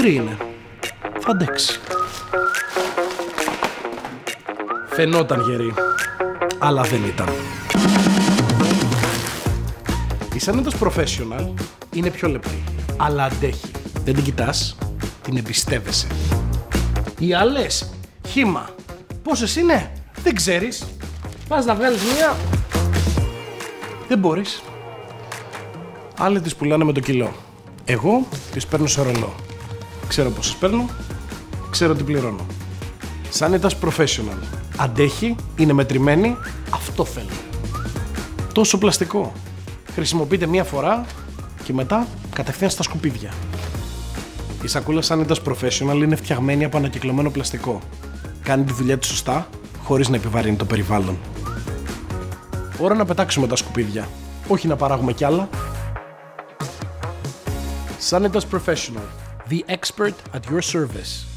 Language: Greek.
μικρή είναι. Θα αντέξει. Φαινόταν γερή, αλλά δεν ήταν. Η Sanitas Professional είναι πιο λεπτή, αλλά αντέχει. Δεν την κοιτάς, την εμπιστεύεσαι. Οι άλλες, χύμα. Πόσες είναι, δεν ξέρεις. Πας να βγάλεις μία, δεν μπορείς. Άλλοι τις πουλάνε με το κιλό. Εγώ τις παίρνω σε ρολό. Ξέρω πόσες παίρνω, ξέρω τι πληρώνω. Sanitas Professional. Αντέχει, είναι μετρημένη, αυτό θέλω. Τόσο πλαστικό. Χρησιμοποιείται μία φορά και μετά κατευθείαν στα σκουπίδια. Η σακούλα Sanitas Professional είναι φτιαγμένη από ανακυκλωμένο πλαστικό. Κάνει τη δουλειά της σωστά, χωρίς να επιβαρύνει το περιβάλλον. Ώρα να πετάξουμε τα σκουπίδια, όχι να παράγουμε κι άλλα. Sanitas Professional. The expert at your service.